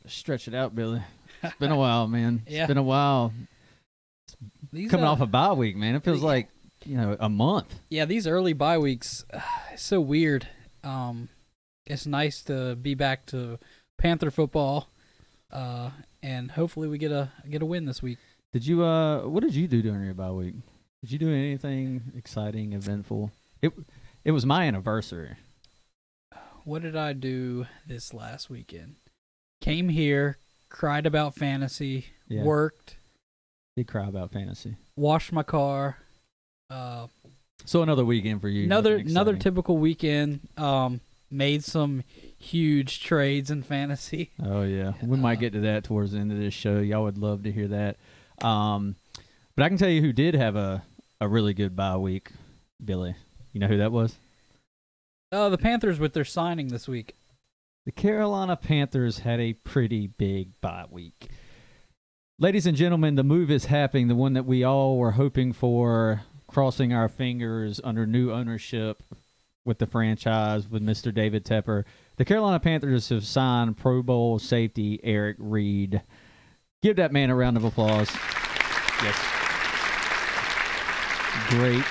stretch it out, Billy. It's been a while, man. Yeah. It's been a while. These, Coming off a bye week, man. It feels like, a month. Yeah, these early bye weeks, it's so weird. It's nice to be back to Panther football, and hopefully we get a win this week. Did you what did you do during your bye week? Did you do anything exciting, eventful? It was my anniversary. What did I do this last weekend? Came here, cried about fantasy, worked. Did cry about fantasy. Washed my car. So another weekend for you. Another typical weekend. Made some huge trades in fantasy. Oh yeah, we might get to that towards the end of this show. Y'all would love to hear that. But I can tell you who did have a really good bye week, Billy. You know who that was? The Panthers with their signing this week. The Carolina Panthers had a pretty big bye week. Ladies and gentlemen, the move is happening, the one that we all were hoping for, crossing our fingers under new ownership with the franchise, with Mr. David Tepper. The Carolina Panthers have signed Pro Bowl safety Eric Reed. Give that man a round of applause. Yes. Great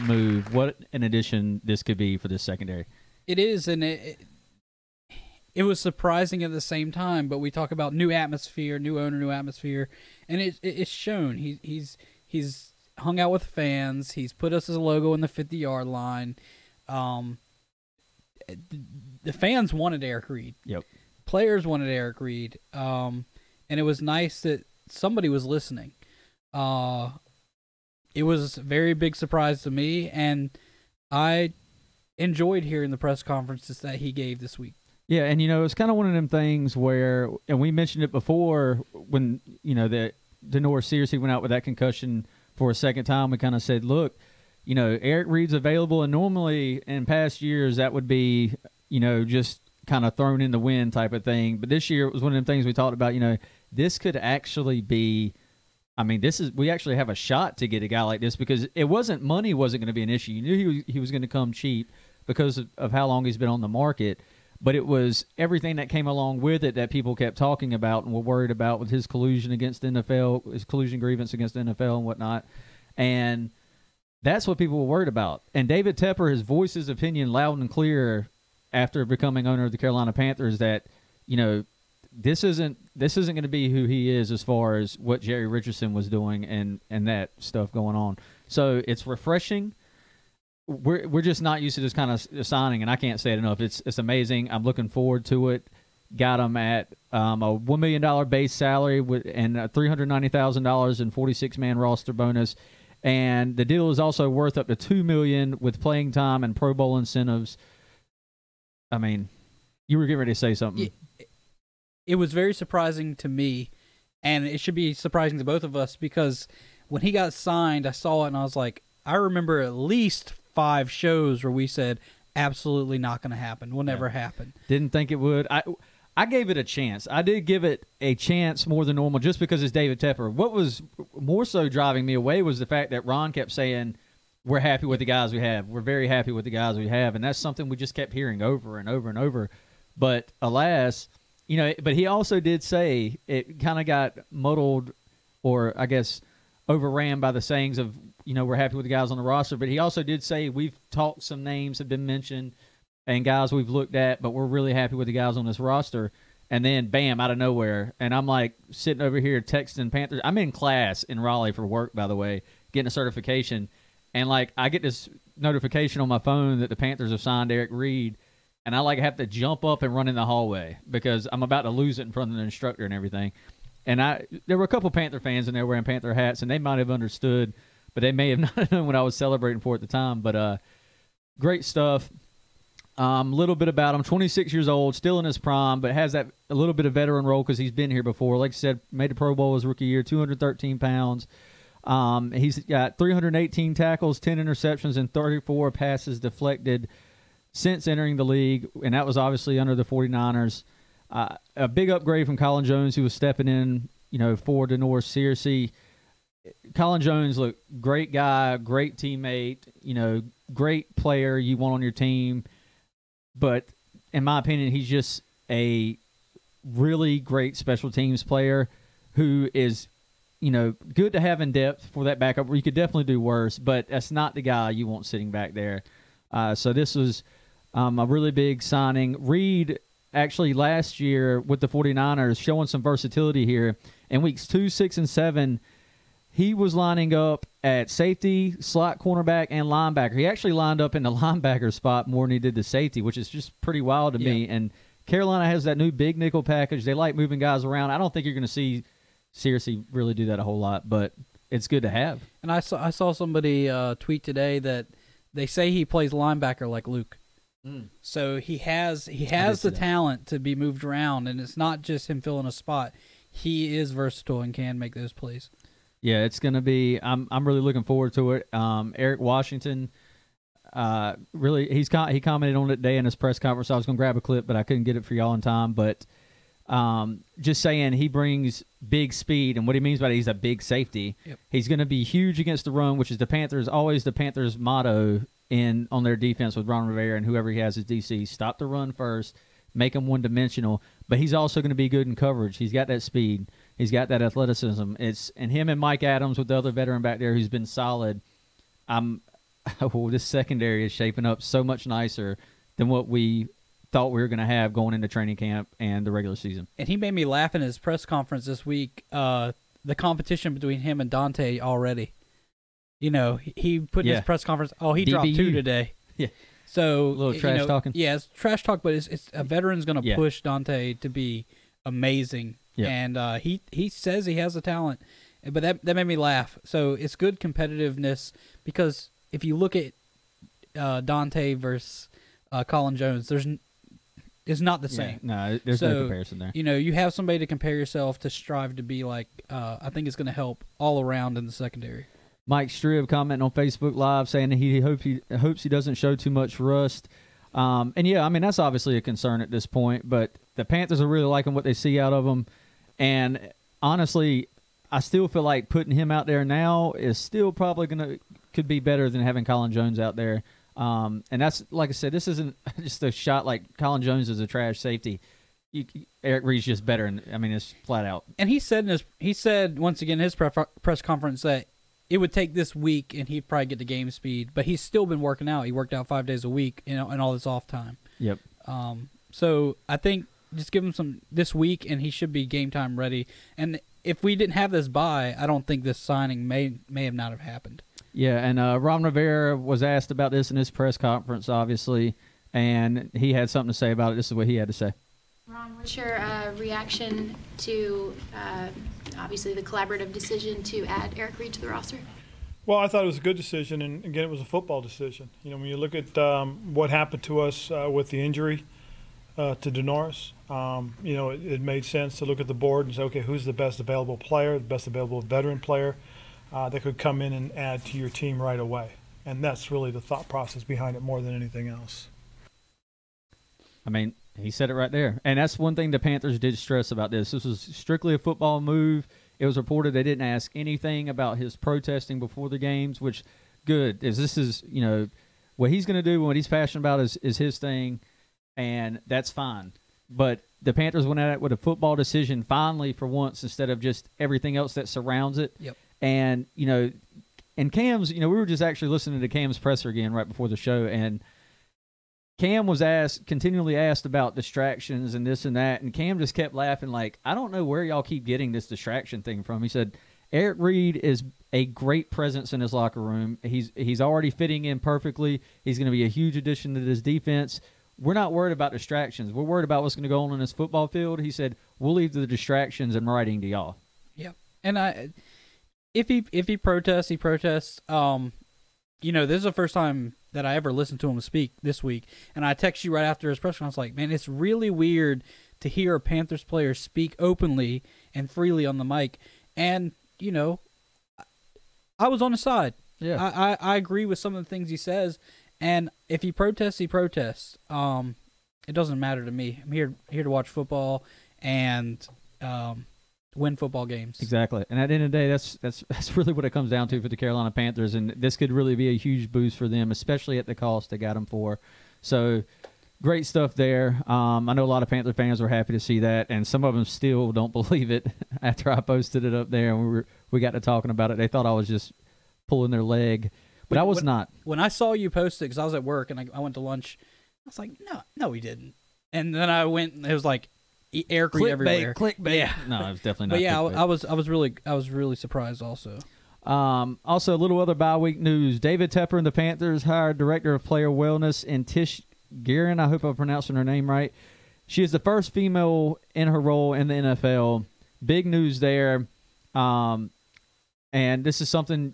move. What an addition this could be for this secondary. It is, and it was surprising at the same time, but we talk about new atmosphere, new owner, new atmosphere, and it's shown. He's hung out with fans. He's put us as a logo in the 50-yard line. The fans wanted Eric Reed. Yep. Players wanted Eric Reed. And it was nice that somebody was listening. It was a very big surprise to me, and I enjoyed hearing the press conferences that he gave this week. Yeah, and it's kind of one of them things where, and we mentioned it before when that Denoris seriously went out with that concussion for a second time. We kind of said, look, Eric Reed's available, and normally in past years that would be just kind of thrown in the wind type of thing. But this year it was one of them things we talked about. This could actually be. I mean, we actually have a shot to get a guy like this because money wasn't going to be an issue. You knew he was going to come cheap because of how long he's been on the market. But it was everything that came along with it that people kept talking about and were worried about with his collusion against the NFL, his collusion grievance against the NFL and whatnot. And that's what people were worried about. And David Tepper has voiced his opinion loud and clear after becoming owner of the Carolina Panthers that, this isn't going to be who he is as far as what Jerry Richardson was doing and that stuff going on. So it's refreshing. We're just not used to this kind of signing, and I can't say it enough. It's amazing. I'm looking forward to it. Got him at a $1 million base salary and $390,000 in 46-man roster bonus, and the deal is also worth up to $2 million with playing time and Pro Bowl incentives. I mean, you were getting ready to say something. It was very surprising to me, and it should be surprising to both of us because when he got signed, I saw it and I was like, I remember at least 5 shows where we said, absolutely not going to happen. Will never happen. Didn't think it would. I gave it a chance. I did give it a chance more than normal just because it's David Tepper. What was more so driving me away was the fact that Ron kept saying, we're happy with the guys we have. We're very happy with the guys we have. And that's something we just kept hearing over and over and over. But alas, but he also did say it kind of got muddled or I guess overran by the sayings of, we're happy with the guys on the roster. But he also did say we've talked, some names have been mentioned and guys we've looked at, but we're really happy with the guys on this roster. And then, bam, out of nowhere. And I'm like sitting over here texting Panthers. I'm in class in Raleigh for work, by the way, getting a certification. And, I get this notification on my phone that the Panthers have signed Eric Reed. And I, have to jump up and run in the hallway because I'm about to lose it in front of the instructor and everything. And there were a couple Panther fans in there wearing Panther hats, and they might have understood, but they may have not known what I was celebrating for at the time. But great stuff. A little bit about him. 26 years old, still in his prime, but has that a little bit of veteran role because he's been here before. Like I said, made the Pro Bowl his rookie year, 213 pounds. He's got 318 tackles, 10 interceptions, and 34 passes deflected since entering the league, and that was obviously under the 49ers. A big upgrade from Colin Jones, who was stepping in, for Denoris Searcy. Colin Jones, look, great guy, great teammate, great player you want on your team. But in my opinion, he's just a really great special teams player who is, good to have in depth for that backup. You could definitely do worse, but that's not the guy you want sitting back there. So this was a really big signing. Reed, actually last year with the 49ers, showing some versatility here. In weeks 2, 6, and 7, he was lining up at safety, slot cornerback, and linebacker. He actually lined up in the linebacker spot more than he did the safety, which is just pretty wild to me. And Carolina has that new big nickel package. They like moving guys around. I don't think you're going to see Searcy really do that a whole lot, but it's good to have. And I saw somebody tweet today that they say he plays linebacker like Luke. So he has the talent to be moved around, and it's not just him filling a spot. He is versatile and can make those plays. Yeah, it's going to be. I'm really looking forward to it. Eric Washington, really, he commented on it today in his press conference. I was going to grab a clip, but I couldn't get it for y'all in time. But just saying, he brings big speed, and what he means by that, he's a big safety. Yep. He's going to be huge against the run, which is always the Panthers' motto on their defense with Ron Rivera and whoever he has as DC. Stop the run first, make them one-dimensional. But he's also going to be good in coverage. He's got that speed. He's got that athleticism. And him and Mike Adams with the other veteran back there who's been solid. This secondary is shaping up so much nicer than what we thought we were going to have going into training camp and the regular season. And he made me laugh in his press conference this week, the competition between him and Dante already. He put in his press conference, he dropped 2 today. Yeah. So a little trash talking. Yeah, it's trash talk, but it's a veteran's going to push Dante to be amazing. Yeah. And he says he has the talent, but that made me laugh. So it's good competitiveness, because if you look at Dante versus Colin Jones, it's not the same. No, there's no comparison there. You have somebody to compare yourself to, strive to be like. I think it's going to help all around in the secondary. Mike Strib commenting on Facebook Live saying that he hopes he doesn't show too much rust. And that's obviously a concern at this point. But the Panthers are really liking what they see out of him. And honestly, I still feel like putting him out there now is still probably could be better than having Colin Jones out there. And that's, like I said, this isn't just a shot like Colin Jones is a trash safety. Eric Reed's just better. And it's flat out. And he said once again in his press conference that it would take this week and he'd probably get to game speed, but he's still been working out. He worked out 5 days a week, and all this off time. Yep. So I think just give him some this week, and he should be game time ready. And if we didn't have this bye, I don't think this signing may have not have happened. Yeah, and Ron Rivera was asked about this in his press conference, obviously, and he had something to say about it. This is what he had to say. Ron, what's your reaction to obviously the collaborative decision to add Eric Reed to the roster? Well, I thought it was a good decision, and again, it was a football decision. When you look at what happened to us with the injury to Denoris, it made sense to look at the board and say, okay, who's the best available player, the best available veteran player that could come in and add to your team right away. And that's really the thought process behind it more than anything else. He said it right there. And that's one thing the Panthers did stress about this. This was strictly a football move. It was reported they didn't ask anything about his protesting before the games, which good. This is, what he's going to do, what he's passionate about is his thing, and that's fine. But the Panthers went at it with a football decision finally for once instead of just everything else that surrounds it. Yep. And, and Cam's, we were just actually listening to Cam's presser again right before the show, and Cam was continually asked about distractions and this and that, and Cam just kept laughing like, I don't know where y'all keep getting this distraction thing from. He said, Eric Reed is a great presence in his locker room. He's already fitting in perfectly. He's going to be a huge addition to this defense. We're not worried about distractions. We're worried about what's going to go on in this football field. He said, we'll leave the distractions in writing to y'all. Yeah. And if he protests, he protests. This is the first time that I ever listened to him speak this week. And I text you right after his press conference, like, man, it's really weird to hear a Panthers player speak openly and freely on the mic. And, I was on his side. Yeah. I agree with some of the things he says. And if he protests, he protests. It doesn't matter to me. I'm here to watch football and win football games. Exactly. And at the end of the day, that's really what it comes down to for the Carolina Panthers. And this could really be a huge boost for them, especially at the cost they got them for. So great stuff there. I know a lot of Panther fans were happy to see that, and some of them still don't believe it after I posted it up there and we got to talking about it. They thought I was just pulling their leg, but I was not. When I saw you post it, because I was at work and I went to lunch, I was like, no, he didn't. And then I went, and it was like Eric Reed everywhere. Clickbait. Yeah. No, it was definitely not. But yeah, clickbait. I was really surprised also. Also, a little other bye week news. David Tepper and the Panthers hired Director of Player Wellness and Tish Guerin. I hope I'm pronouncing her name right. She is the first female in her role in the NFL. Big news there. And this is something,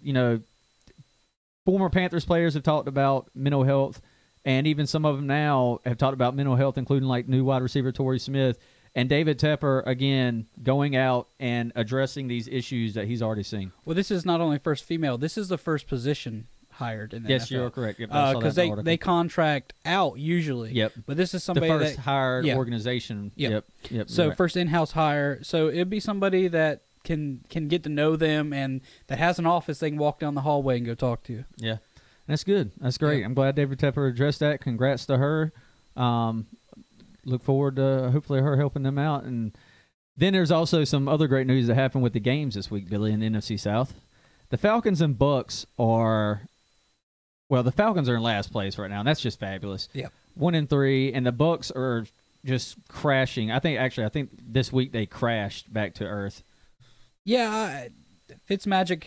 former Panthers players have talked about mental health, and even some of them now have talked about mental health, including like new wide receiver Torrey Smith. And David Tepper, again, going out and addressing these issues that he's already seen. Well, this is not only first female. This is the first position hired in the yes, NFL. you're correct. Because they contract out usually. Yep. But this is somebody the first that hired organization. Yep. So right. First in-house hire. So it'd be somebody that can get to know them and that has an office they can walk down the hallway and go talk to. Yeah. That's good. That's great. Yep. I'm glad David Tepper addressed that. Congrats to her. Look forward to hopefully her helping them out. And then there's also some other great news that happened with the games this week, Billy, in the NFC South. The Falcons and Bucks are, well, the Falcons are in last place right now, and that's just fabulous. Yeah. 1-3, and the Bucks are just crashing. I think this week they crashed back to earth. Yeah, Fitzmagic,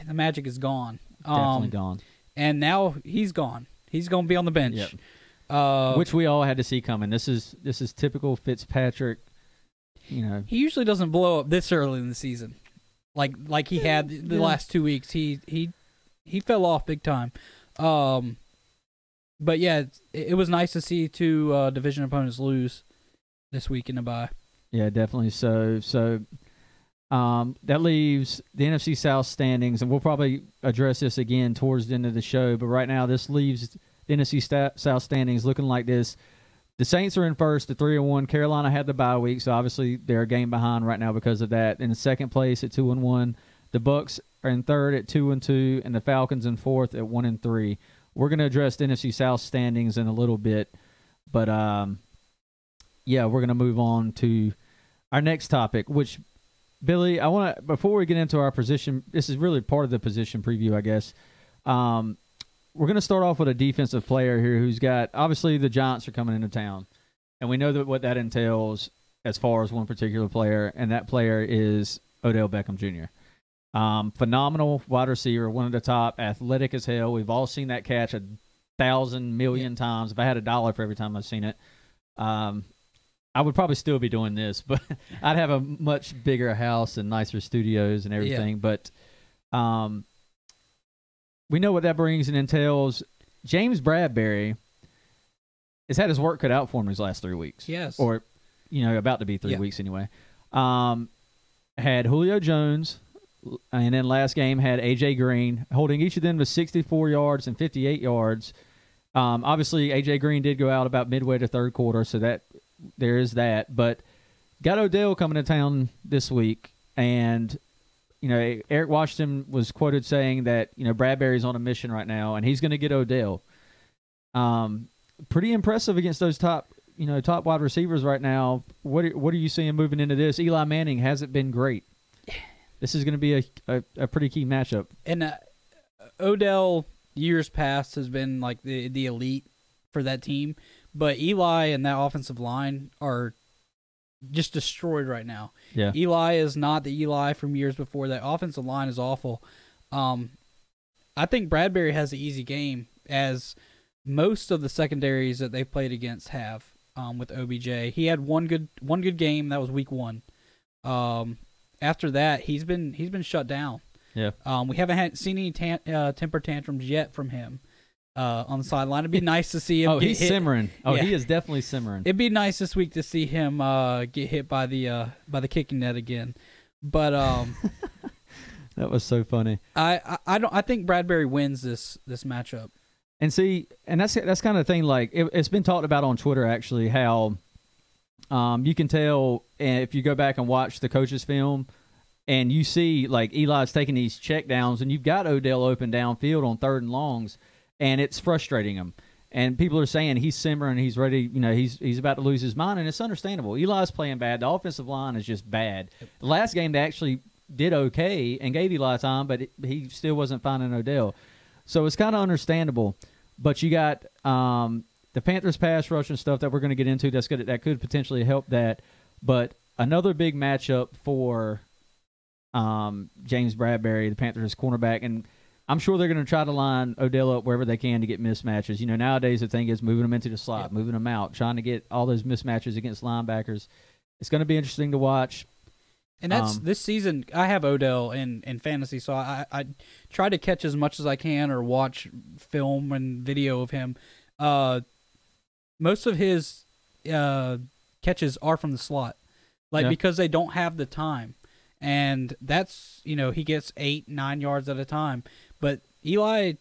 the magic is gone. Definitely gone. And now he's gone. He's going to be on the bench. Yep. Which we all had to see coming. This is typical Fitzpatrick. He usually doesn't blow up this early in the season, like he had the last 2 weeks. He fell off big time. But yeah, it was nice to see two division opponents lose this week in the bye. Yeah, definitely. So that leaves the NFC South standings, and we'll probably address this again towards the end of the show. But right now, this leaves the NFC South standings looking like this. The Saints are in first at 3-1. Carolina had the bye week, so obviously they're a game behind right now because of that. In second place at 2-1. The Bucks are in third at 2-2, and the Falcons in fourth at 1-3. We're going to address the NFC South standings in a little bit, but we're going to move on to our next topic, which, Billy, I want to, before we get into our position, this is really part of the position preview, I guess. We're going to start off with a defensive player here who's got, obviously the Giants are coming into town, and we know that what that entails as far as one particular player, and that player is Odell Beckham Jr. Phenomenal wide receiver, one of the top, athletic as hell. We've all seen that catch 1,000 million times. If I had $1 for every time I've seen it, I would probably still be doing this, but I'd have a much bigger house and nicer studios and everything. Yeah. But we know what that brings and entails. James Bradberry has had his work cut out for him these last 3 weeks. Yes. Or, about to be 3 weeks anyway. Had Julio Jones, and then last game had A.J. Green, holding each of them to 64 yards and 58 yards. Obviously, A.J. Green did go out about midway to third quarter, so that there is that. But got Odell coming to town this week, and Eric Washington was quoted saying that Bradberry's on a mission right now, and he's going to get Odell. Pretty impressive against those top wide receivers right now. What are you seeing moving into this? Eli Manning hasn't been great. This is going to be a pretty key matchup. And Odell, years past, has been like the elite for that team, but Eli and that offensive line are just destroyed right now. Yeah. Eli is not the Eli from years before. That offensive line is awful. I think Bradberry has an easy game, as most of the secondaries that they played against have with OBJ. He had one good game. That was week 1. After that, he's been shut down. Yeah. We haven't seen any temper tantrums yet from him on the sideline. It'd be nice to see him. He's simmering. Yeah. He is definitely simmering. It'd be nice this week to see him get hit by the kicking net again. But that was so funny. I think Bradberry wins this matchup. And see, and that's kind of the thing. Like it's been talked about on Twitter actually, how you can tell if you go back and watch the coach's film, and you see like Eli's taking these check downs, and you've got Odell open downfield on 3rd and longs, and it's frustrating him. And people are saying he's simmering, he's ready, he's about to lose his mind, and it's understandable. Eli's playing bad. The offensive line is just bad. The last game they actually did okay and gave Eli time, but he still wasn't finding Odell. So it's kind of understandable. But you got the Panthers pass rush and stuff that we're going to get into that could potentially help that. But another big matchup for James Bradbury, the Panthers cornerback, and I'm sure they're going to try to line Odell up wherever they can to get mismatches. Nowadays the thing is moving them into the slot, moving them out, trying to get all those mismatches against linebackers. It's going to be interesting to watch. And that's this season. I have Odell in fantasy, so I try to catch as much as I can or watch film and video of him. Most of his catches are from the slot, because they don't have the time, and that's he gets 8-9 yards at a time. But Eli,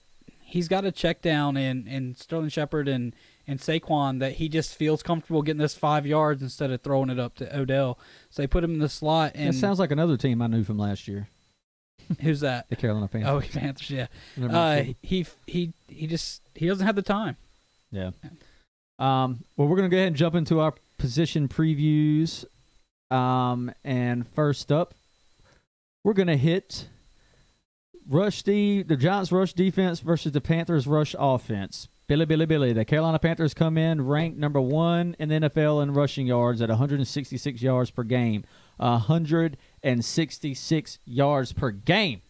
he's got a check down in Sterling Shepard and Saquon that he just feels comfortable getting this 5 yards instead of throwing it up to Odell. So they put him in the slot. And it sounds like another team I knew from last year. Who's that? The Carolina Panthers. Oh, Panthers, yeah. He doesn't have the time. Yeah. Well, we're going to go ahead and jump into our position previews. And first up, we're going to hit the Giants' rush defense versus the Panthers' rush offense. Billy. The Carolina Panthers come in ranked number 1 in the NFL in rushing yards at 166 yards per game. 166 yards per game.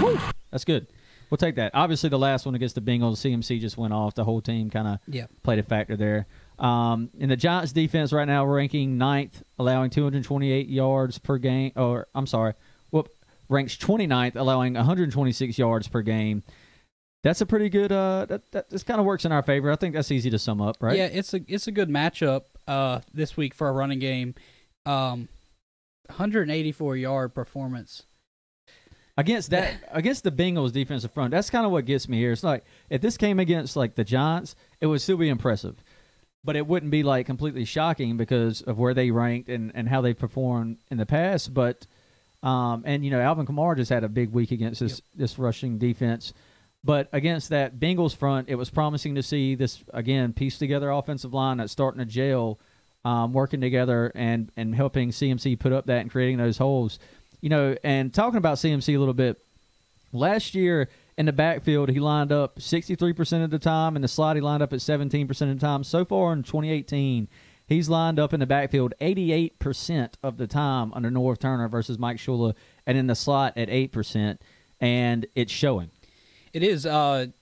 Woo! That's good. We'll take that. Obviously, the last one against the Bengals, CMC just went off. The whole team kind of played a factor there. In the Giants' defense right now, ranking 9th, allowing 228 yards per game. Ranks 29th, allowing 126 yards per game. That's a pretty good. This kind of works in our favor. I think that's easy to sum up, right? Yeah, it's a good matchup this week for a running game. 184-yard performance against the Bengals defensive front. That's kind of what gets me here. It's like if this came against like the Giants, it would still be impressive, but it wouldn't be like completely shocking because of where they ranked and how they performed in the past. But Alvin Kamara just had a big week against this rushing defense. But against that Bengals front, it was promising to see this, again, pieced together offensive line that's starting to gel, working together and helping CMC put up that and creating those holes. And talking about CMC a little bit, last year in the backfield, he lined up 63% of the time. In the slot, he lined up at 17% of the time. So far in 2018, he's lined up in the backfield 88% of the time under Norv Turner versus Mike Shula, and in the slot at 8%, and it's showing. It is, and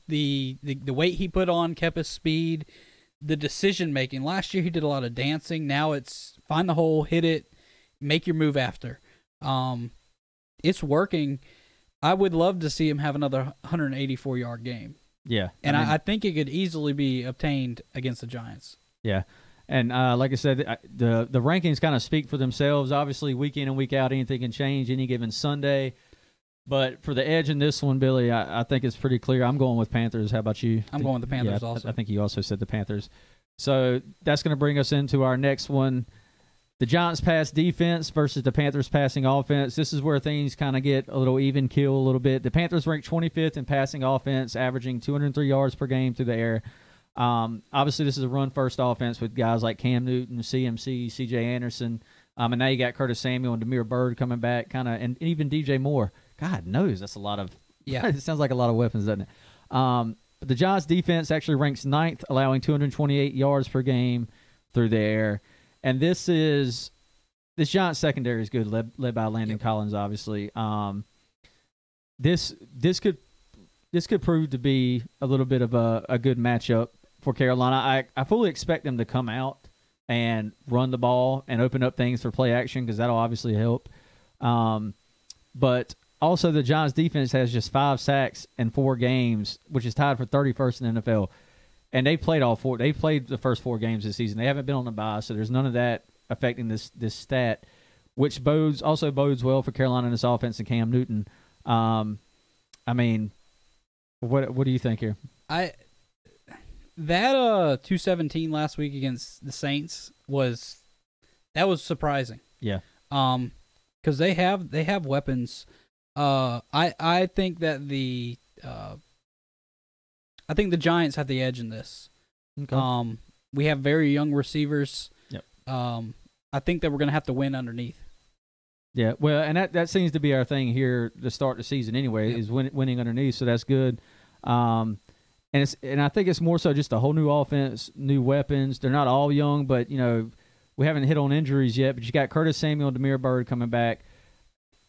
the weight he put on kept his speed, the decision making. Last year he did a lot of dancing. Now it's find the hole, hit it, make your move after. It's working. I would love to see him have another 184-yard game. Yeah, and I think it could easily be obtained against the Giants. Yeah, and like I said, the rankings kind of speak for themselves. Obviously, week in and week out, anything can change any given Sunday. But for the edge in this one, Billy, I think it's pretty clear. I'm going with Panthers. How about you? I'm going with the Panthers also. I think you also said the Panthers. So that's going to bring us into our next one. The Giants pass defense versus the Panthers passing offense. This is where things kind of get a little even kill a little bit. The Panthers ranked 25th in passing offense, averaging 203 yards per game through the air. Obviously, this is a run-first offense with guys like Cam Newton, CMC, C.J. Anderson. And now you got Curtis Samuel and Damiere Byrd coming back, and even DJ Moore. God knows that's a lot of – it sounds like a lot of weapons, doesn't it? But the Giants' defense actually ranks 9th, allowing 228 yards per game through the air. And this Giants' secondary is good, led by Landon Collins, obviously. This could prove to be a little bit of a good matchup for Carolina. I fully expect them to come out and run the ball and open up things for play action because that'll obviously help. But also the Giants defense has just 5 sacks in 4 games, which is tied for 31st in the NFL. And they played all 4. They played the first 4 games this season. They haven't been on the bye, so there's none of that affecting this stat, which also bodes well for Carolina in this offense and Cam Newton. I mean, what do you think here? That 217 last week against the Saints was surprising. Yeah. Because they have weapons. I think that the I think the Giants have the edge in this. Okay. We have very young receivers. Yep. I think that we're going to have to win underneath. Yeah, well, and that seems to be our thing here to start the season anyway, is winning underneath, so that's good. And I think it's more so just a whole new offense, new weapons. They're not all young, but, we haven't hit on injuries yet, but you got Curtis Samuel and Damiere Byrd coming back.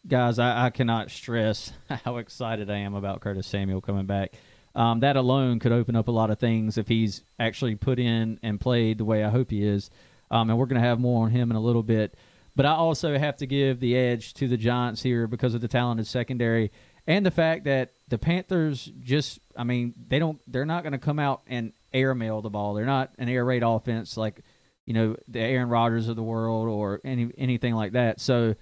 Guys, I cannot stress how excited I am about Curtis Samuel coming back. That alone could open up a lot of things if he's actually put in and played the way I hope he is. And we're going to have more on him in a little bit. But I also have to give the edge to the Giants here because of the talented secondary and the fact that the Panthers they're not going to come out and airmail the ball. They're not an air raid offense like, the Aaron Rodgers of the world or anything like that. So,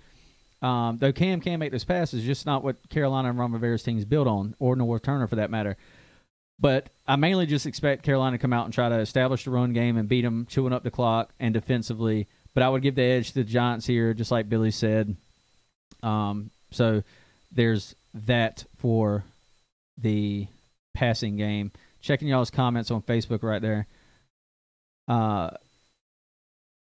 though Cam can make those passes, just not what Carolina and Ron Rivera's team is built on, or North Turner for that matter. But I mainly just expect Carolina to come out and try to establish the run game and beat them, chewing up the clock and defensively. But I would give the edge to the Giants here, just like Billy said. So there's that for the passing game. Checking y'all's comments on Facebook right there.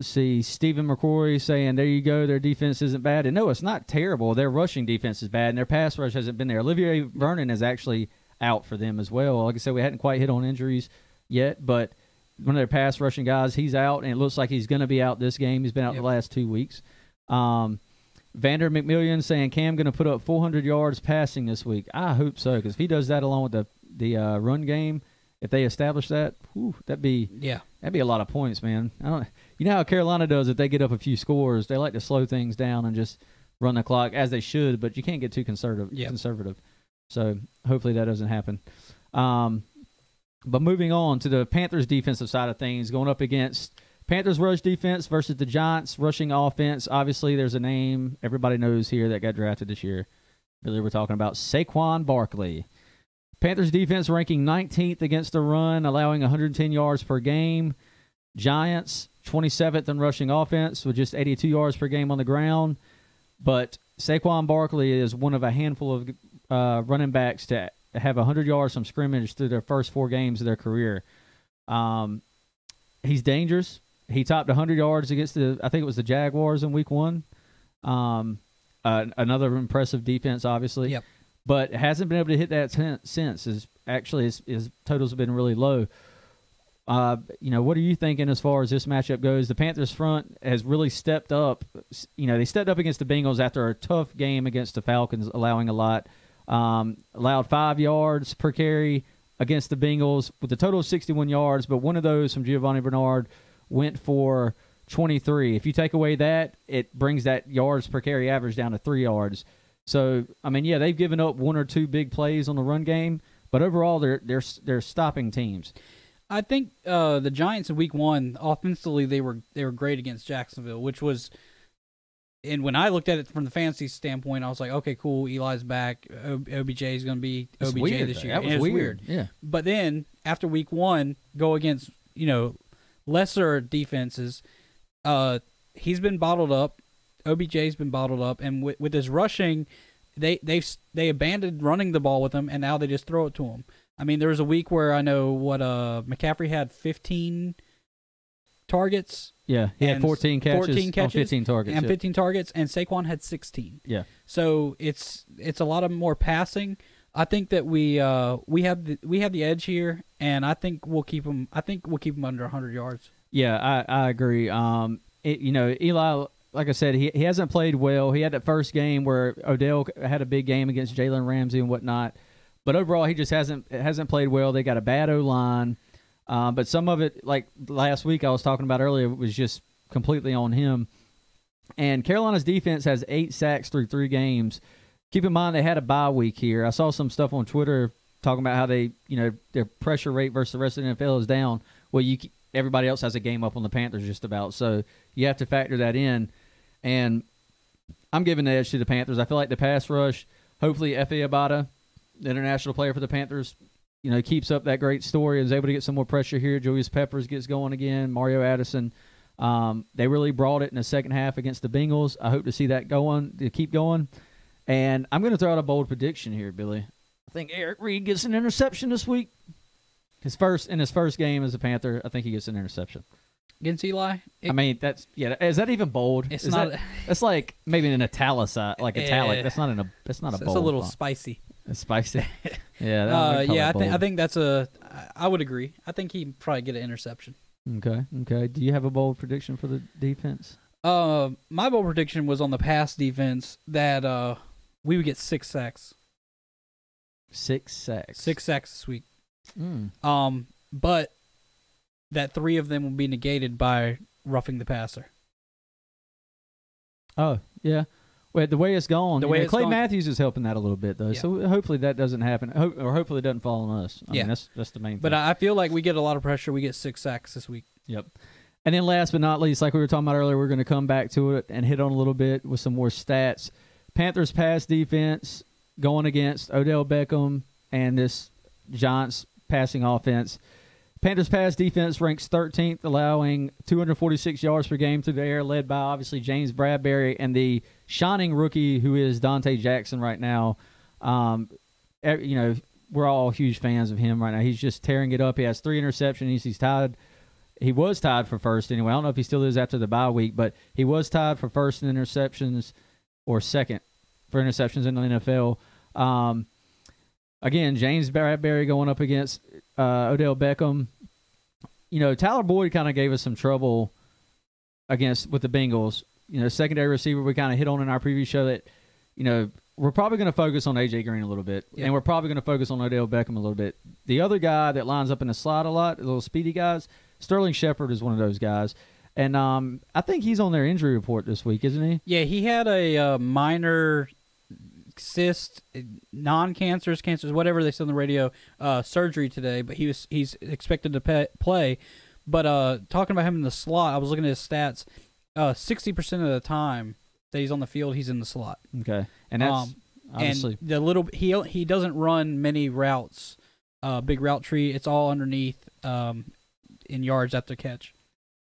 See, Stephen McCrory saying, there you go, their defense isn't bad. And no, it's not terrible. Their rushing defense is bad, and their pass rush hasn't been there. Olivier Vernon is actually out for them as well. Like I said, we hadn't quite hit on injuries yet, but one of their pass rushing guys, he's out, and it looks like he's going to be out this game. He's been out the last 2 weeks. Vander McMillian saying Cam going to put up 400 yards passing this week. I hope so, because if he does that along with the run game, if they establish that, that'd be a lot of points, man. You know how Carolina does if they get up a few scores, they like to slow things down and just run the clock as they should, but you can't get too conservative. So hopefully that doesn't happen. But moving on to the Panthers defensive side of things, going up against Panthers rush defense versus the Giants rushing offense. Obviously, there's a name everybody knows here that got drafted this year. Really, we're talking about Saquon Barkley. Panthers defense ranking 19th against the run, allowing 110 yards per game. Giants 27th in rushing offense with just 82 yards per game on the ground. But Saquon Barkley is one of a handful of running backs to have 100 yards from scrimmage through their first 4 games of their career. He's dangerous. He topped 100 yards against I think it was the Jaguars in week 1. Another impressive defense, obviously. Yep. But hasn't been able to hit that since. His totals have been really low. What are you thinking as far as this matchup goes? The Panthers front has really stepped up. They stepped up against the Bengals after a tough game against the Falcons, allowing a lot. Allowed 5 yards per carry against the Bengals with a total of 61 yards, but one of those from Giovanni Bernard went for 23. If you take away that, it brings that yards per carry average down to 3 yards. So, they've given up 1 or 2 big plays on the run game, but overall they're stopping teams. I think the Giants in week 1, offensively, they were great against Jacksonville, which was, and when I looked at it from the fantasy standpoint, I was like, okay, cool, Eli's back, OBJ is going to be OBJ this year. That was weird. Yeah. But then after week 1, go against lesser defenses. He's been bottled up. OBJ's been bottled up, and with his rushing, they abandoned running the ball with him, and now they just throw it to him. There was a week where I know McCaffrey had 15 targets. Yeah, he had 14 catches on 15 targets. And 15 targets, and Saquon had 16. Yeah. So it's a lot of more passing. I think that we have the edge here, and I think we'll keep him. I think we'll keep him under 100 yards. Yeah, I agree. Eli, like I said, he hasn't played well. He had that first game where Odell had a big game against Jalen Ramsey and whatnot. But overall, he just hasn't played well. They got a bad O-line. But some of it, like last week I was talking about earlier, was just completely on him. And Carolina's defense has 8 sacks through 3 games. Keep in mind they had a bye week here. I saw some stuff on Twitter talking about how their pressure rate versus the rest of the NFL is down. Well, everybody else has a game up on the Panthers just about. So you have to factor that in. And I'm giving the edge to the Panthers. I feel like the pass rush, hopefully Efe Abada, the international player for the Panthers, keeps up that great story and is able to get some more pressure here. Julius Peppers gets going again. Mario Addison. They really brought it in the second half against the Bengals. I hope to see that keep going. And I'm going to throw out a bold prediction here, Billy. I think Eric Reed gets an interception this week. his first game as a Panther, I think he gets an interception. Against Eli? I mean, is that even bold? It's not. That's like maybe an italic, italic. That's not bold. It's a little font. spicy. It's spicy. Yeah. I think that's I would agree. I think he'd probably get an interception. Okay. Do you have a bold prediction for the defense? My bold prediction was on the pass defense that we would get 6 sacks. 6 sacks. 6 sacks this week. But that 3 of them will be negated by roughing the passer. Oh, yeah. Well, the way it's gone, Clay Matthews is helping that a little bit, though. Yeah. So hopefully that doesn't happen, or hopefully it doesn't fall on us. I mean, that's the main thing. But I feel like we get a lot of pressure. We get 6 sacks this week. Yep. And then last but not least, like we were talking about earlier, we're going to come back to it and hit on a little bit with some more stats. Panthers pass defense going against Odell Beckham and this Giants passing offense. Panthers pass defense ranks 13th, allowing 246 yards per game through the air, led by obviously James Bradbury and the shining rookie who is Dante Jackson right now. We're all huge fans of him right now. He's just tearing it up. He has 3 interceptions. He's tied. He was tied for first anyway. I don't know if he still is after the bye week, but he was tied for first in interceptions or second for interceptions in the NFL. Again, James Bradbury going up against Odell Beckham. Tyler Boyd kind of gave us some trouble with the Bengals. Secondary receiver we kind of hit on in our previous show that, we're probably going to focus on A.J. Green a little bit, and we're probably going to focus on Odell Beckham a little bit. The other guy that lines up in the slot a lot, the little speedy guys, Sterling Shepard is one of those guys. And I think he's on their injury report this week, isn't he? Yeah, he had a minor cyst, non-cancerous, cancers, whatever they said on the radio, surgery today, but he's expected to play. But talking about him in the slot, I was looking at his stats. 60% of the time that he's on the field, he's in the slot. Okay, and that's obviously and he doesn't run many routes, big route tree. It's all underneath in yards after catch.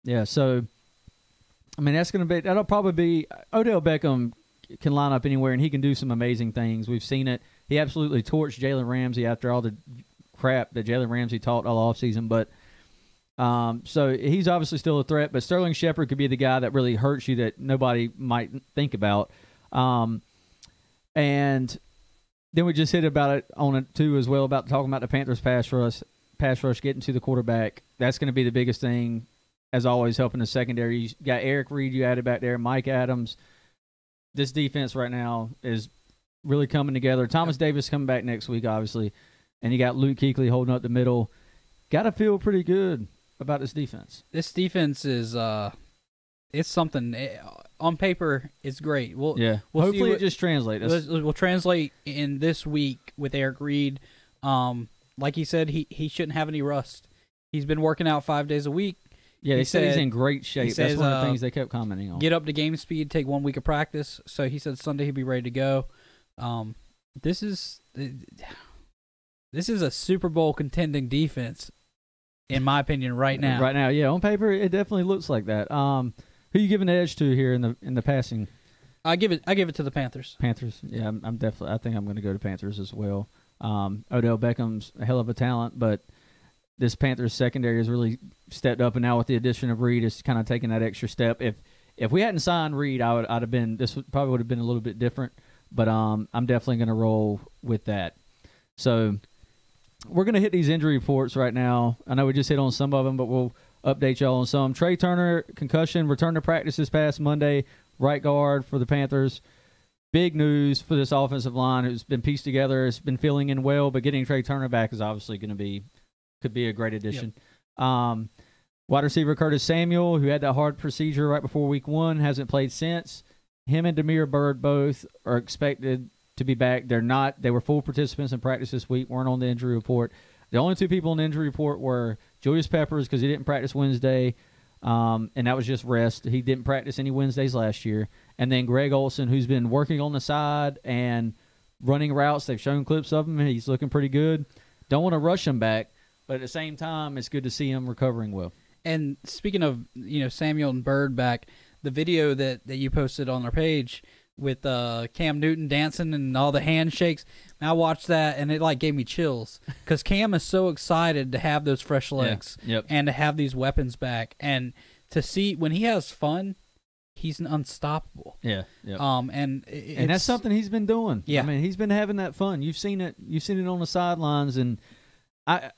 Yeah, so I mean that'll probably be Odell Beckham can line up anywhere and he can do some amazing things. We've seen it. He absolutely torched Jalen Ramsey after all the crap that Jalen Ramsey taught all offseason, but so he's obviously still a threat, but Sterling Shepard could be the guy that really hurts you that nobody might think about. And then we just hit about it on it too as well about talking about the Panthers pass rush getting to the quarterback. That's going to be the biggest thing, as always, helping the secondary. You got Eric Reed you added back there, Mike Adams. This defense right now is really coming together. Thomas Davis coming back next week, obviously, and you got Luke Kuechly holding up the middle. Got to feel pretty good about this defense. This defense is it's something. On paper, it's great. We'll hopefully it just translates. We'll translate in this week with Eric Reed. Like he said, he shouldn't have any rust. He's been working out 5 days a week. Yeah, he said he's in great shape. That's one of the things they kept commenting on. Get up to game speed, take 1 week of practice. So he said Sunday he'd be ready to go. This is a Super Bowl contending defense, in my opinion, right now. Right now, yeah. On paper, it definitely looks like that. Who you giving the edge to here in the passing? I give it to the Panthers. Panthers, yeah. I'm definitely. I think I'm going to go to Panthers as well. Odell Beckham's a hell of a talent, but this Panthers secondary has really stepped up, and now with the addition of Reed, it's kind of taking that extra step. If we hadn't signed Reed, I'd have been. This probably would have been a little bit different, but I'm definitely going to roll with that. So we're going to hit these injury reports right now. I know we just hit on some of them, but we'll update y'all on some. Trey Turner, concussion, returned to practice this past Monday, right guard for the Panthers. Big news for this offensive line. It's been pieced together. It's been filling in well, but getting Trey Turner back is obviously going to could be a great addition. Yep. Wide receiver Curtis Samuel, who had that heart procedure right before week 1, hasn't played since. Him and Damiere Byrd both are expected to be back. They're not. They were full participants in practice this week, weren't on the injury report. The only 2 people on the injury report were Julius Peppers, because he didn't practice Wednesday, and that was just rest. He didn't practice any Wednesdays last year. And then Greg Olson, who's been working on the side and running routes. They've shown clips of him. He's looking pretty good. Don't want to rush him back, but at the same time, it's good to see him recovering well. And speaking of Samuel and Byrd back, the video that you posted on our page, with Cam Newton dancing and all the handshakes. And I watched that, and it like gave me chills because Cam is so excited to have those fresh legs and to have these weapons back, and to see when he has fun, he's unstoppable. Yeah. And that's something he's been doing. Yeah. I mean, he's been having that fun. You've seen it. You've seen it on the sidelines, and I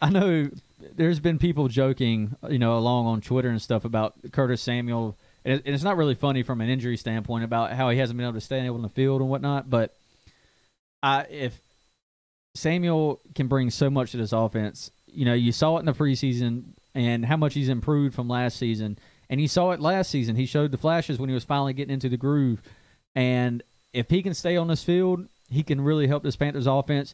know there's been people joking, along on Twitter and stuff about Curtis Samuel. And it's not really funny from an injury standpoint about how he hasn't been able to stay able in the field and whatnot. But if Samuel can bring so much to this offense, you saw it in the preseason and how much he's improved from last season. And you saw it last season. He showed the flashes when he was finally getting into the groove. And if he can stay on this field, he can really help this Panthers offense.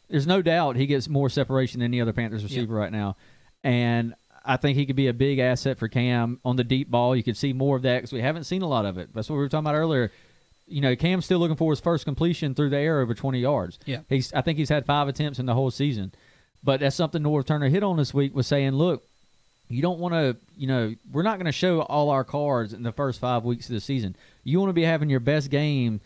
There's no doubt he gets more separation than any other Panthers receiver right now. And I think he could be a big asset for Cam on the deep ball. You could see more of that because we haven't seen a lot of it. That's what we were talking about earlier. Cam's still looking for his first completion through the air over 20 yards. Yeah. I think he's had 5 attempts in the whole season. But that's something North Turner hit on this week, was saying, look, you don't want to, we're not going to show all our cards in the first 5 weeks of the season. You want to be having your best games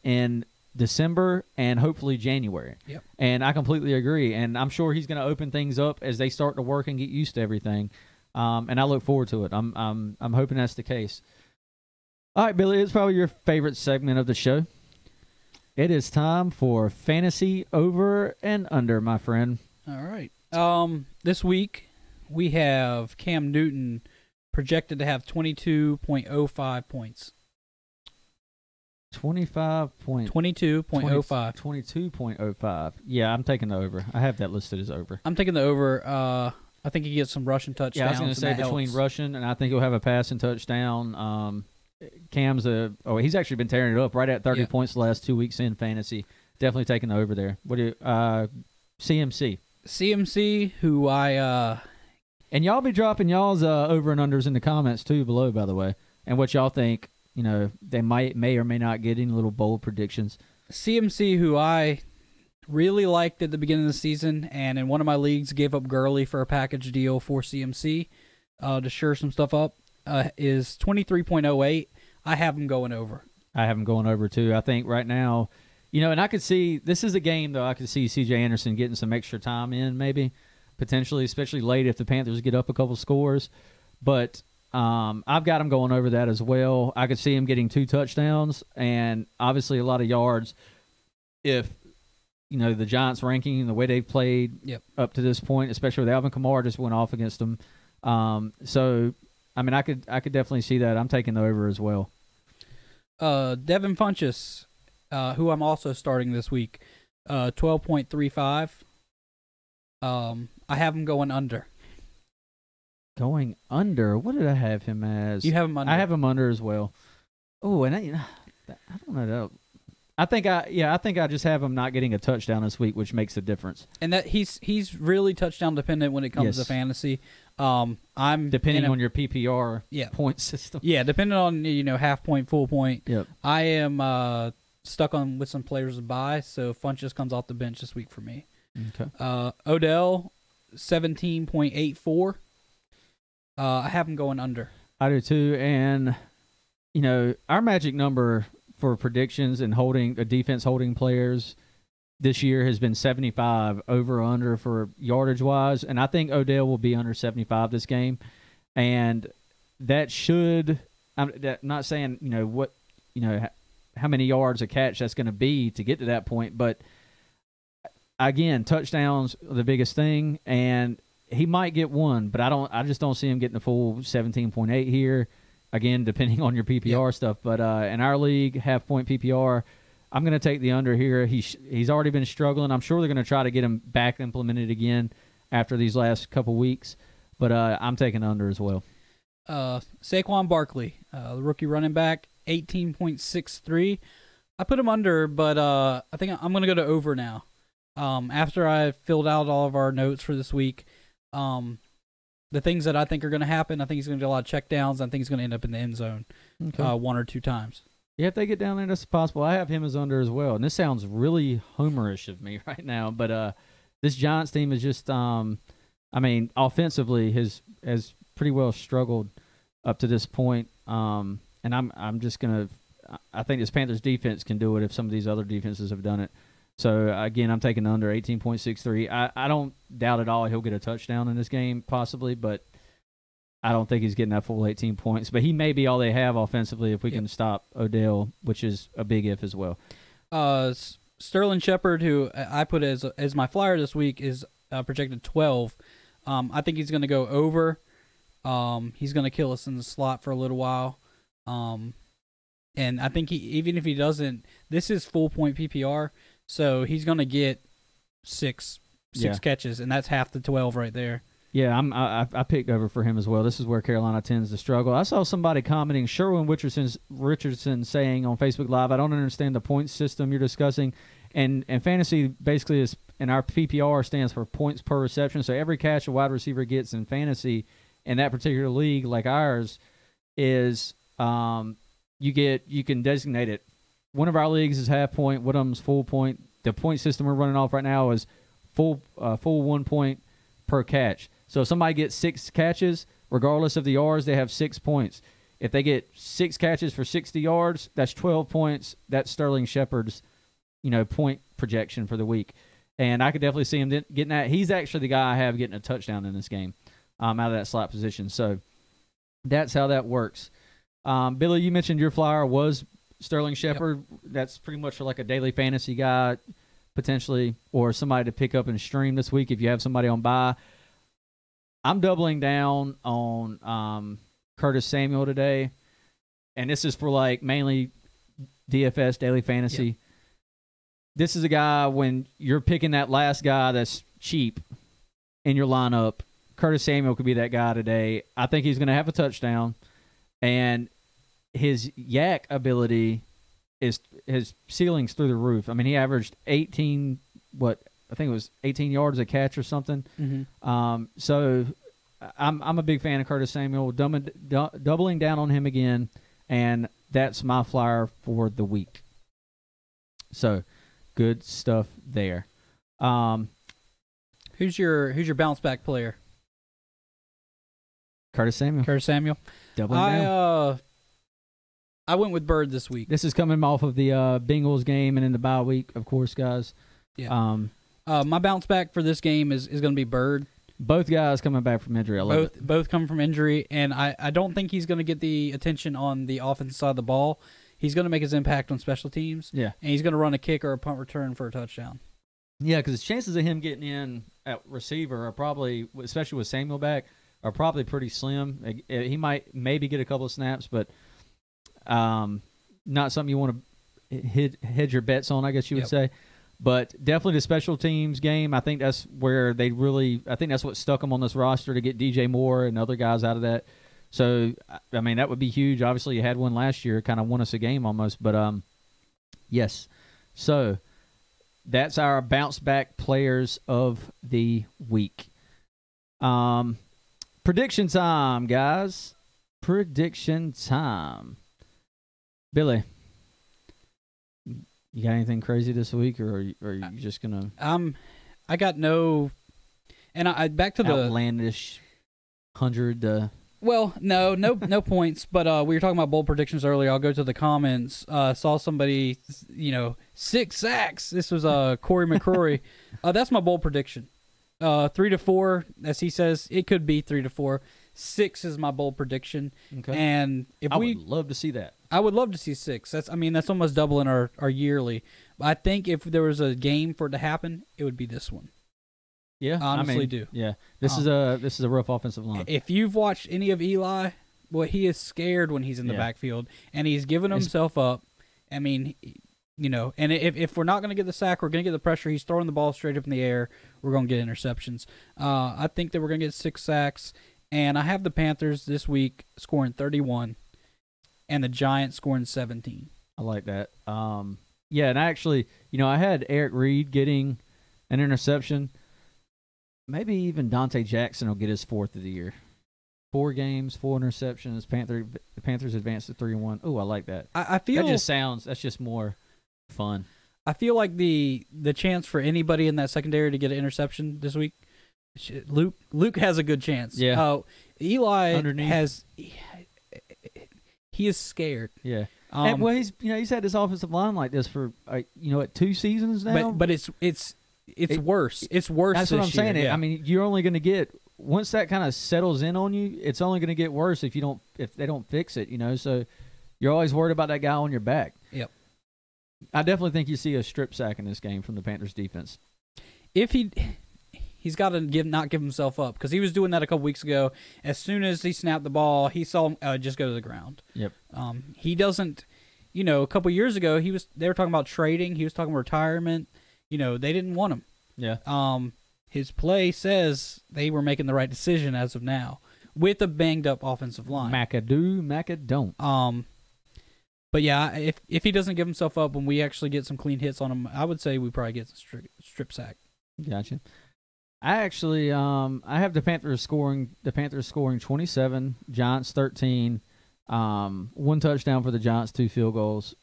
in December and hopefully January. Yep. And I completely agree. And I'm sure he's going to open things up as they start to work and get used to everything. And I look forward to it. I'm hoping that's the case. All right, Billy, it's probably your favorite segment of the show. It is time for Fantasy Over and Under, my friend. All right. This week we have Cam Newton projected to have 22.05 points. 25 points. 22.05. 22.05. Yeah, I'm taking the over. I have that listed as over. I'm taking the over. I think he gets some rushing touchdowns. Yeah, I was going to say between rushing, and I think he'll have a passing touchdown. Cam's he's actually been tearing it up right at 30 points the last 2 weeks in fantasy. Definitely taking the over there. What do you CMC? CMC, who I and y'all be dropping y'all's over and unders in the comments too below, by the way, and what y'all think. They may or may not get any little bold predictions. CMC, who I really liked at the beginning of the season, and in one of my leagues gave up Gurley for a package deal for CMC to shore some stuff up, is 23.08. I have him going over. I have him going over too. I think right now, and I could see this is a game though. I could see C.J. Anderson getting some extra time in, maybe potentially, especially late if the Panthers get up a couple scores, but. I've got him going over that as well. I could see him getting 2 touchdowns and obviously a lot of yards if, the Giants ranking and the way they've played up to this point, especially with Alvin Kamara just went off against them. So, I mean, I could definitely see that. I'm taking the over as well. Devin Funchess, who I'm also starting this week, 12.35. I have him going under. Going under. What did I have him as? You have him under. I have him under as well. Oh, and I don't know. I think I just have him not getting a touchdown this week, which makes a difference. And that he's really touchdown dependent when it comes to fantasy. I'm depending on your PPR point system. Yeah, depending on half point, full point. Yep. I am stuck on with some players to buy, so Funchess comes off the bench this week for me. Okay. Odell, 17.84. I have him going under. I do too, and our magic number for predictions and holding defense holding players this year has been 75 over or under for yardage wise, and I think Odell will be under 75 this game, and that should. I'm not saying how many yards a catch that's going to be to get to that point, but again, touchdowns are the biggest thing, and he might get one, but I just don't see him getting the full 17.8 here. Again, depending on your PPR stuff. But in our league, half-point PPR, I'm going to take the under here. He's already been struggling. I'm sure they're going to try to get him back implemented again after these last couple weeks. But I'm taking under as well. Saquon Barkley, the rookie running back, 18.63. I put him under, but I think I'm going to go to over now. After I filled out all of our notes for this week, the things that I think are going to happen, I think he's going to do a lot of checkdowns. I think he's going to end up in the end zone 1 or 2 times. Yeah, if they get down there, that's possible. I have him as under as well. And this sounds really homerish of me right now, but this Giants team is just, offensively has pretty well struggled up to this point. And I'm just going to I think this Panthers defense can do it if some of these other defenses have done it. So, again, I'm taking under 18.63. I don't doubt at all he'll get a touchdown in this game, possibly, but I don't think he's getting that full 18 points. But he may be all they have offensively if we can stop Odell, which is a big if as well. Sterling Shepard, who I put as my flyer this week, is projected 12. I think he's going to go over. He's going to kill us in the slot for a little while. And I think even if he doesn't, this is full point PPR, so he's going to get six catches, and that's half the 12 right there. Yeah, I picked over for him as well. This is where Carolina tends to struggle. I saw somebody commenting, Sherwin Richardson saying on Facebook Live, I don't understand the point system you're discussing. And fantasy basically is, in our PPR, stands for points per reception. So every catch a wide receiver gets in fantasy in that particular league, like ours, is you can designate it. One of our leagues is half point. One of them's full point. The point system we're running off right now is full 1 point per catch. So if somebody gets 6 catches, regardless of the yards, they have 6 points. If they get 6 catches for 60 yards, that's 12 points. That's Sterling Shepard's, point projection for the week. And I could definitely see him getting that. He's actually the guy I have getting a touchdown in this game out of that slot position. So that's how that works. Billy, you mentioned your flyer was Sterling Shepard. Yep. That's pretty much for like a daily fantasy guy, potentially, or somebody to pick up and stream this week if you have somebody on bye. I'm doubling down on Curtis Samuel today, and this is for like mainly DFS daily fantasy. Yep. This is a guy when you're picking that last guy that's cheap in your lineup. Curtis Samuel could be that guy today. I think he's going to have a touchdown, and his yak ability is his ceiling's through the roof. I mean, he averaged 18 yards a catch or something. Mm-hmm. So I'm a big fan of Curtis Samuel. Doubling down on him again, and that's my flyer for the week. So good stuff there. Who's your bounce back player? Curtis Samuel. Doubling down. I went with Bird this week. This is coming off of the Bengals game and in the bye week, of course, guys. Yeah. My bounce back for this game is going to be Bird. Both guys coming back from injury. I love it. Both coming from injury, and I don't think he's going to get the attention on the offensive side of the ball. He's going to make his impact on special teams. Yeah. And he's going to run a kick or a punt return for a touchdown. Yeah, because the chances of him getting in at receiver are probably, especially with Samuel back, are probably pretty slim. He might maybe get a couple of snaps, but not something you want to hedge your bets on, I guess you would say. But definitely the special teams game, I think that's where I think that's what stuck them on this roster to get DJ Moore and other guys out of that. So, I mean, that would be huge. Obviously, you had one last year, kind of won us a game almost. But, yes. So, that's our bounce-back players of the week. Prediction time, guys. Prediction time. Billy, you got anything crazy this week, or are you just going to... I got no... And I back to the... outlandish 100... Well, no points, but we were talking about bold predictions earlier. I'll go to the comments. Saw somebody, 6 sacks. This was Corey McCrory. That's my bold prediction. 3 to 4, as he says, it could be 3 to 4. 6 is my bold prediction. Okay. And I would love to see that. I would love to see 6. That's almost doubling our yearly. But I think if there was a game for it to happen, it would be this one. Yeah, I honestly do. Yeah, this is a rough offensive line. If you've watched any of Eli, he is scared when he's in the backfield, and he's giving himself up. I mean, and if we're not going to get the sack, we're going to get the pressure. He's throwing the ball straight up in the air. We're going to get interceptions. I think that we're going to get 6 sacks, and I have the Panthers this week scoring 31, and the Giants scoring 17. I like that. Yeah, and actually, I had Eric Reed getting an interception. Maybe even Dante Jackson will get his 4th of the year. 4 games, 4 interceptions. The Panthers advanced to 3-1. Oh, I like that. I feel that's just more fun. I feel like the chance for anybody in that secondary to get an interception this week, Luke has a good chance. Yeah. Eli underneath he is scared. Yeah. Well, he's had this offensive line like this for 2 seasons now. But it's worse. It's worse. That's what I'm this year, saying. yeah. I mean, you're only going to get once that kind of settles in on you. It's only going to get worse if they don't fix it. So you're always worried about that guy on your back. Yep. I definitely think you see a strip sack in this game from the Panthers defense. If he's got to not give himself up, because he was doing that a couple weeks ago. As soon as he snapped the ball, he saw him just go to the ground. Yep. He doesn't. A couple years ago, they were talking about trading. He was talking retirement. They didn't want him. Yeah. His play says they were making the right decision as of now with a banged up offensive line. Macadoo, don't. But yeah, if he doesn't give himself up when we actually get some clean hits on him, I would say we probably get some strip sack. Gotcha. I actually I have the Panthers scoring 27, Giants 13, 1 touchdown for the Giants, 2 field goals.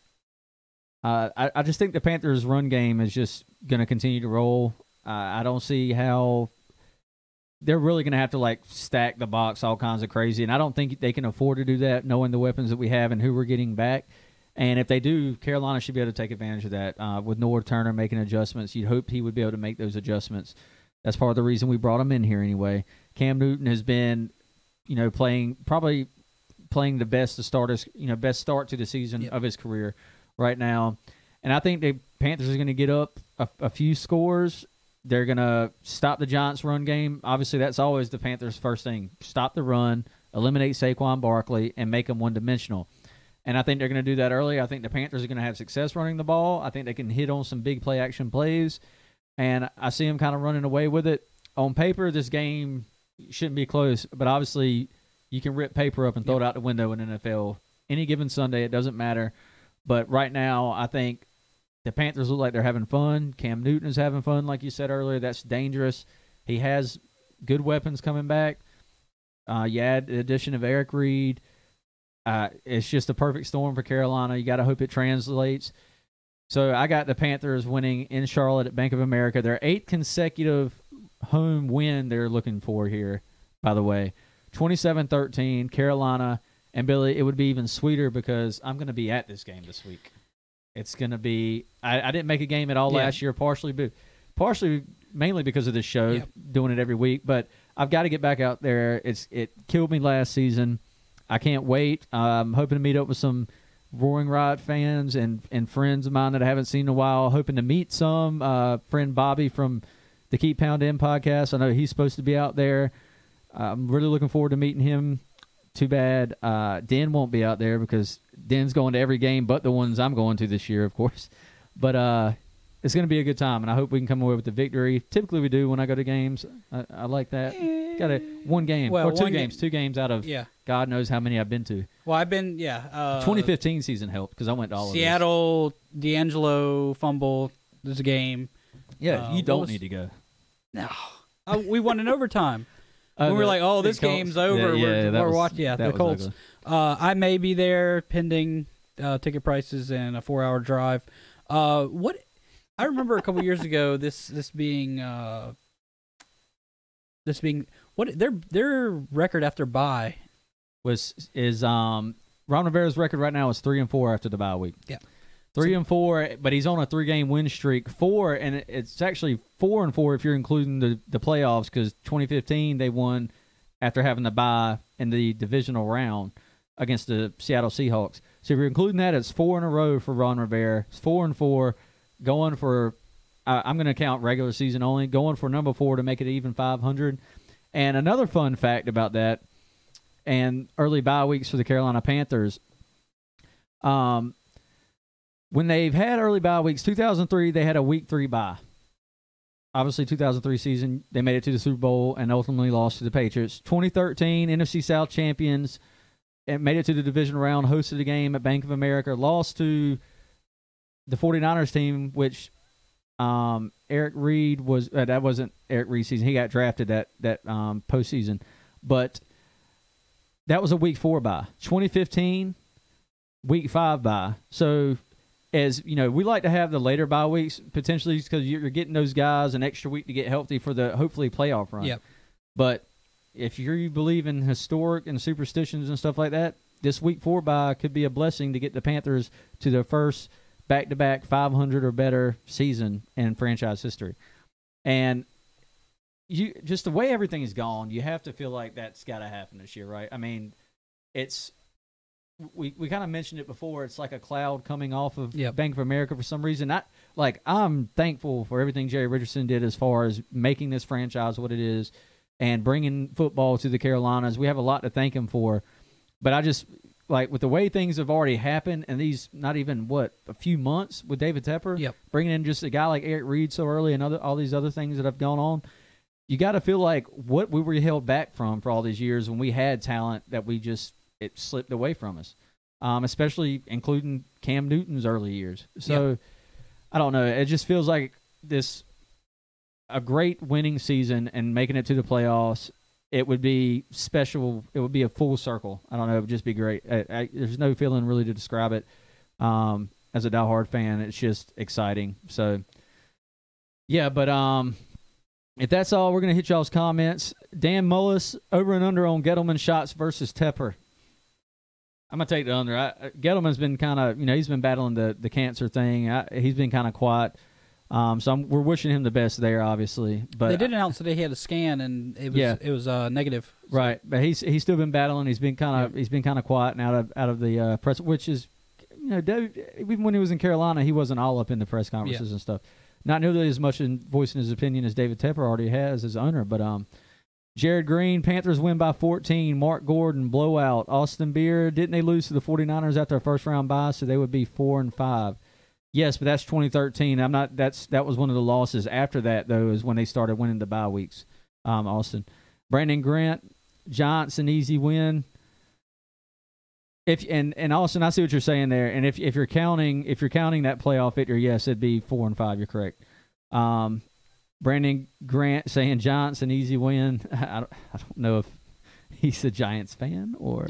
I just think the Panthers' run game is just going to continue to roll. I don't see how they're really going to have to stack the box all kinds of crazy, and I don't think they can afford to do that knowing the weapons that we have and who we're getting back. And if they do, Carolina should be able to take advantage of that. With Noah Turner making adjustments, you'd hope he would be able to make those adjustments. That's part of the reason we brought him in here anyway. Cam Newton has been, playing the best best start to the season of his career right now. And I think the Panthers are going to get up a few scores. They're going to stop the Giants' run game. Obviously, that's always the Panthers' first thing. Stop the run, eliminate Saquon Barkley, and make them one-dimensional. And I think they're going to do that early. I think the Panthers are going to have success running the ball. I think they can hit on some big play-action plays. And I see them kind of running away with it. On paper, this game shouldn't be close. But obviously, you can rip paper up and throw it out the window in NFL. Any given Sunday, it doesn't matter. But right now, I think the Panthers look like they're having fun. Cam Newton is having fun, like you said earlier. That's dangerous. He has good weapons coming back. You add the addition of Eric Reed. It's just a perfect storm for Carolina. You got to hope it translates. So I got the Panthers winning in Charlotte at Bank of America. Their 8th consecutive home win they're looking for here, by the way. 27-13, Carolina. And, Billy, it would be even sweeter because I'm going to be at this game this week. It's going to be – I didn't make a game at all last year, partially mainly because of this show, doing it every week. But I've got to get back out there. It killed me last season. I can't wait. I'm hoping to meet up with some Roaring Riot fans and friends of mine that I haven't seen in a while. Hoping to meet some. Friend Bobby from the Keep Pounding podcast. I know he's supposed to be out there. I'm really looking forward to meeting him. Too bad Den won't be out there because Den's going to every game but the ones I'm going to this year, of course. But it's going to be a good time, and I hope we can come away with the victory. Typically we do when I go to games. I like that. Got one game or two games. 2 games out of God knows how many I've been to. Well, I've been, 2015 season helped because I went to all of those. Seattle, D'Angelo fumble. There's a game. Yeah, you don't need to go. No. We won in overtime. We were like, oh, this game's over. We're watching. Yeah, the Colts. I may be there pending ticket prices and a 4-hour drive. What I remember a couple years ago, this being what their record after bye is Ron Rivera's record right now is 3-4 after the bye week. Yeah. 3-4, but he's on a 3-game win streak. 4, and it's actually 4-4 if you're including the playoffs because 2015 they won after having the bye in the divisional round against the Seattle Seahawks. So if you're including that, it's 4 in a row for Ron Rivera. It's 4-4, going for I'm going to count regular season only, going for number 4 to make it even 500. And another fun fact about that, and early bye weeks for the Carolina Panthers. When they've had early bye weeks, 2003, they had a week 3 bye. Obviously, 2003 season, they made it to the Super Bowl and ultimately lost to the Patriots. 2013, NFC South champions, and made it to the division round, hosted a game at Bank of America, lost to the 49ers team, which Eric Reed was that wasn't Eric Reed's season. He got drafted that postseason. But that was a week 4 bye. 2015, week 5 bye. So, as you know, we like to have the later bye weeks potentially because you're getting those guys an extra week to get healthy for the hopefully playoff run. Yep. But if you believe in historic and superstitions and stuff like that, this Week 4 bye could be a blessing to get the Panthers to their first back-to-back 500 or better season in franchise history. And you just the way everything is gone, you have to feel like that's got to happen this year, right? I mean, it's we kind of mentioned it before. It's like a cloud coming off of Bank of America for some reason. I'm thankful for everything Jerry Richardson did as far as making this franchise what it is and bringing football to the Carolinas. We have a lot to thank him for. But I just, like, with the way things have already happened and these not even, a few months with David Tepper, bringing in just a guy like Eric Reed so early and all these other things that have gone on, you got to feel like what we were held back from for all these years when we had talent that it slipped away from us, especially including Cam Newton's early years. So, I don't know. It just feels like a great winning season and making it to the playoffs. It would be special. It would be a full circle. I don't know. It would just be great. There's no feeling really to describe it. As a diehard fan, it's just exciting. So, yeah, but if that's all, we're going to hit y'all's comments. Dan Mullis, over and under on Gettleman shots versus Tepper. I'm going to take the under. Gettleman's been kind of, he's been battling the cancer thing. He's been kind of quiet. So we're wishing him the best there, obviously. But they did announce today he had a scan and it was negative. So. Right, but he's still been battling. He's been kind of quiet and out of the press, which is, even when he was in Carolina, he wasn't all up in the press conferences and stuff. Not nearly as much in voicing his opinion as David Tepper already has as owner. But Jared Green, Panthers win by 14. Mark Gordon, blowout. Austin Beer, didn't they lose to the 49ers after a first-round bye, so they would be 4-5. Yes, but that's 2013. That was one of the losses. After that, though, is when they started winning the bye weeks. Austin. Brandon Grant, Giants, an easy win. And Austin, I see what you're saying there. And if you're counting that playoff victory, yes, it'd be 4-5. You're correct. Brandon Grant saying Giants an easy win. I don't know if he's a Giants fan or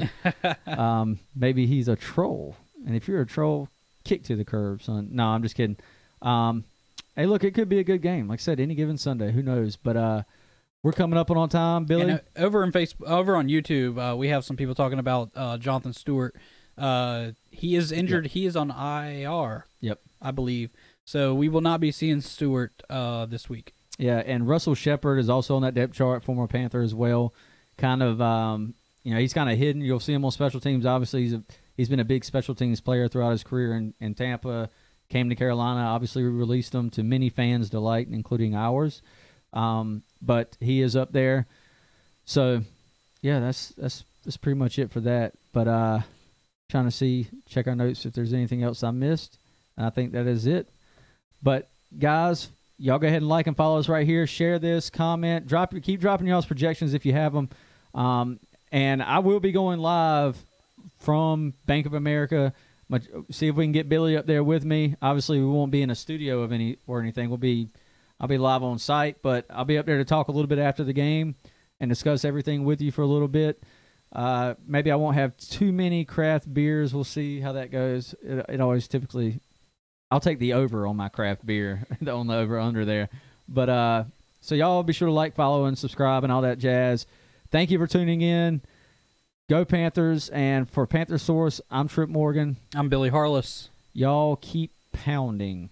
maybe he's a troll. And if you're a troll, kick to the curb, son. No, I'm just kidding. Hey, look, it could be a good game. Like I said, any given Sunday, who knows? But we're coming up on time, Billy. And, over on YouTube, we have some people talking about Jonathan Stewart. He is injured. Yep. He is on IR. Yep, I believe. So we will not be seeing Stewart this week. Yeah, and Russell Shepard is also on that depth chart, former Panther as well. Kind of, he's kind of hidden. You'll see him on special teams. Obviously, he's been a big special teams player throughout his career in Tampa. Came to Carolina. Obviously, we released him to many fans' delight, including ours. But he is up there. So, yeah, that's pretty much it for that. But trying to check our notes if there's anything else I missed. And I think that is it. But, guys, y'all go ahead and like and follow us right here. Share this, comment, keep dropping y'all's projections if you have them. And I will be going live from Bank of America. See if we can get Billy up there with me. Obviously, we won't be in a studio of anything. I'll be live on site, but I'll be up there to talk a little bit after the game and discuss everything with you for a little bit. Maybe I won't have too many craft beers. We'll see how that goes. It always typically, I'll take the over on my craft beer on the over under there. But so y'all be sure to like, follow, and subscribe and all that jazz. Thank you for tuning in. Go Panthers. And for Panther Source, I'm Trip Morgan. I'm Billy Harless. Y'all keep pounding.